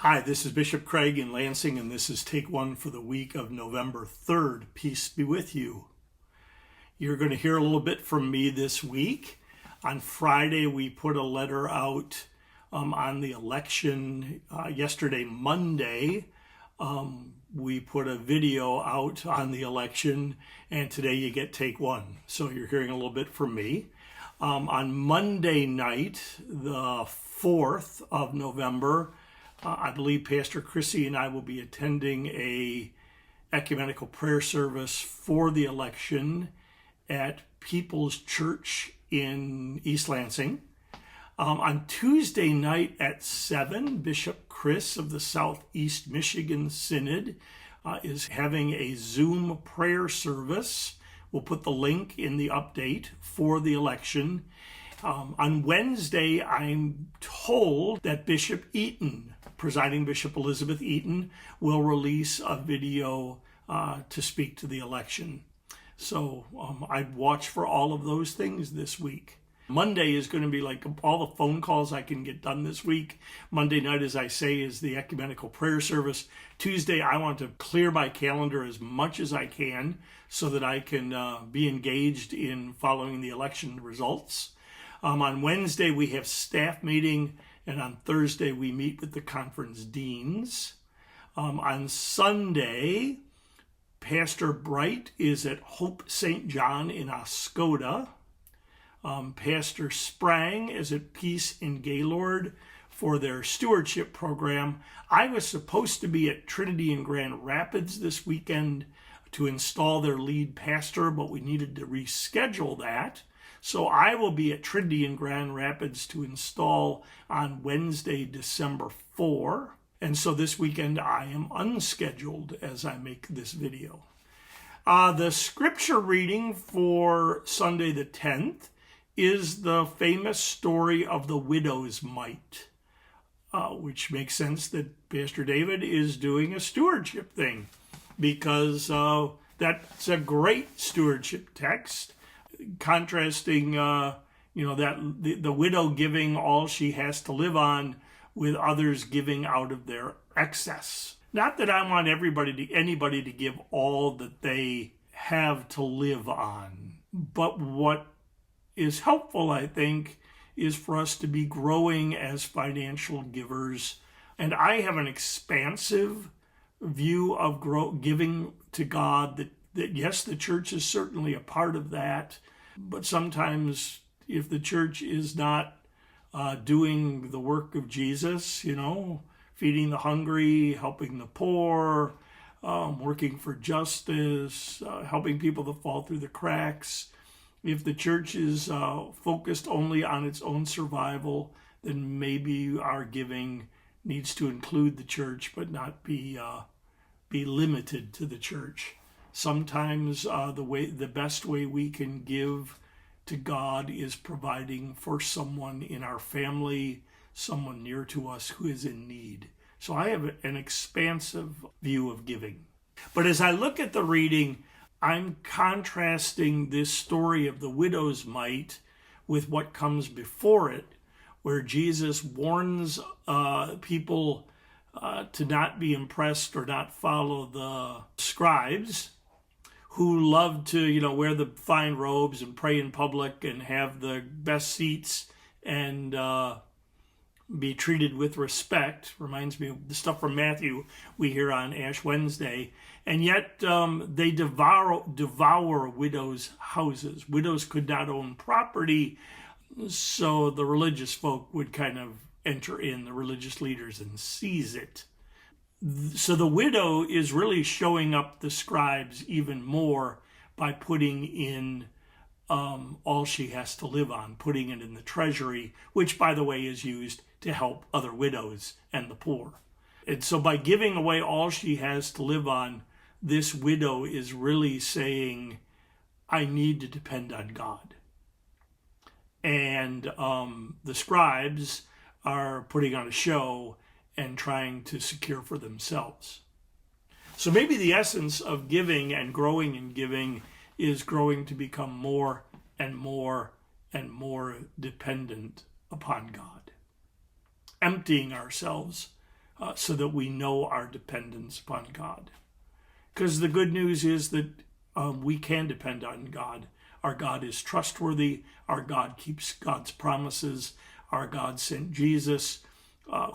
Hi, this is Bishop Craig in Lansing, and this is Take One for the week of November 3rd. Peace be with you. You're going to hear a little bit from me this week. On Friday, we put a letter out on the election. Yesterday, Monday, we put a video out on the election, and today you get Take One. So you're hearing a little bit from me. On Monday night, the 4th of November, I believe Pastor Chrissy and I will be attending a ecumenical prayer service for the election at People's Church in East Lansing. On Tuesday night at 7, Bishop Chris of the Southeast Michigan Synod is having a Zoom prayer service. We'll put the link in the update for the election. On Wednesday, I'm told that Bishop Eaton, Presiding Bishop Elizabeth Eaton, will release a video to speak to the election. So I'd watch for all of those things this week. Monday is going to be like all the phone calls I can get done this week. Monday night, as I say, is the ecumenical prayer service. Tuesday, I want to clear my calendar as much as I can so that I can be engaged in following the election results. On Wednesday, we have staff meeting, and on Thursday, we meet with the conference deans. On Sunday, Pastor Bright is at Hope St. John in Oscoda. Pastor Sprang is at Peace in Gaylord for their stewardship program. I was supposed to be at Trinity in Grand Rapids this weekend to install their lead pastor, but we needed to reschedule that. So I will be at Trinity in Grand Rapids to install on Wednesday, December 4. And so this weekend I am unscheduled as I make this video. The scripture reading for Sunday the 10th is the famous story of the widow's mite, which makes sense that Pastor David is doing a stewardship thing because that's a great stewardship text. Contrasting, that the widow giving all she has to live on with others giving out of their excess. Not that I want anybody to give all that they have to live on, but what is helpful, I think, is for us to be growing as financial givers. And I have an expansive view of giving to God that yes, the church is certainly a part of that, but sometimes if the church is not doing the work of Jesus, feeding the hungry, helping the poor, working for justice, helping people that fall through the cracks, if the church is focused only on its own survival, then maybe our giving needs to include the church, but not be limited to the church. Sometimes the best way we can give to God is providing for someone in our family, someone near to us who is in need. So I have an expansive view of giving. But as I look at the reading, I'm contrasting this story of the widow's mite with what comes before it, where Jesus warns people to not be impressed or not follow the scribes who love to, wear the fine robes and pray in public and have the best seats and be treated with respect. Reminds me of the stuff from Matthew we hear on Ash Wednesday. And yet they devour widows' houses. Widows could not own property, so the religious folk would kind of enter in, the religious leaders, and seize it. So the widow is really showing up the scribes even more by putting in all she has to live on, putting it in the treasury, which, by the way, is used to help other widows and the poor. And so by giving away all she has to live on, this widow is really saying, I need to depend on God. And the scribes are putting on a show and trying to secure for themselves. So maybe the essence of giving and growing in giving is growing to become more and more and more dependent upon God. Emptying ourselves so that we know our dependence upon God. Because the good news is that we can depend on God. Our God is trustworthy. Our God keeps God's promises. Our God sent Jesus,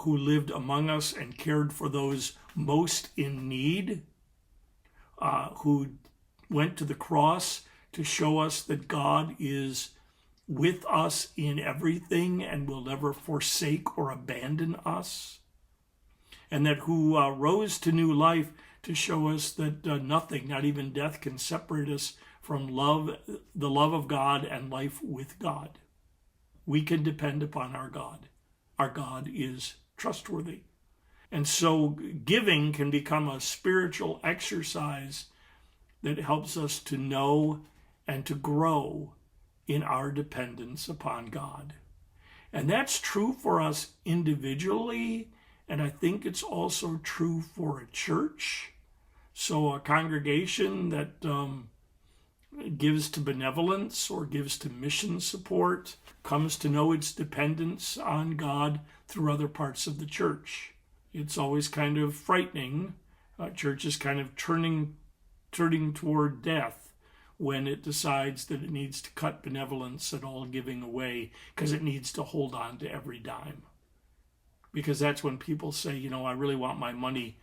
who lived among us and cared for those most in need, who went to the cross to show us that God is with us in everything and will never forsake or abandon us, and that who rose to new life to show us that nothing, not even death, can separate us from the love of God and life with God. We can depend upon our God. Our God is trustworthy. And so giving can become a spiritual exercise that helps us to know and to grow in our dependence upon God. And that's true for us individually, and I think it's also true for a church. So a congregation that gives to benevolence or gives to mission support comes to know its dependence on God through other parts of the church. It's always kind of frightening. Church is kind of turning toward death when it decides that it needs to cut benevolence and all giving away because it needs to hold on to every dime. Because that's when people say, I really want my money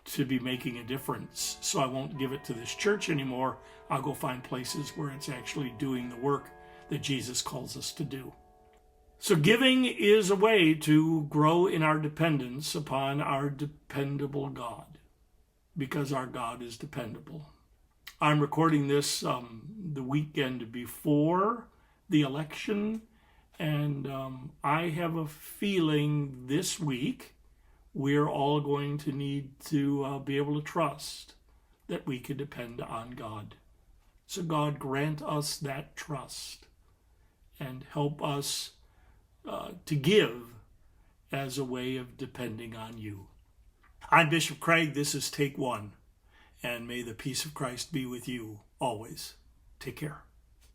to be making a difference, so I won't give it to this church anymore. I'll go find places where it's actually doing the work that Jesus calls us to do. So giving is a way to grow in our dependence upon our dependable God, because our God is dependable. I'm recording this the weekend before the election, and I have a feeling this week we're all going to need to be able to trust that we can depend on God. So God, grant us that trust and help us to give as a way of depending on you. I'm Bishop Craig. This is Take One, and may the peace of Christ be with you always. Take care.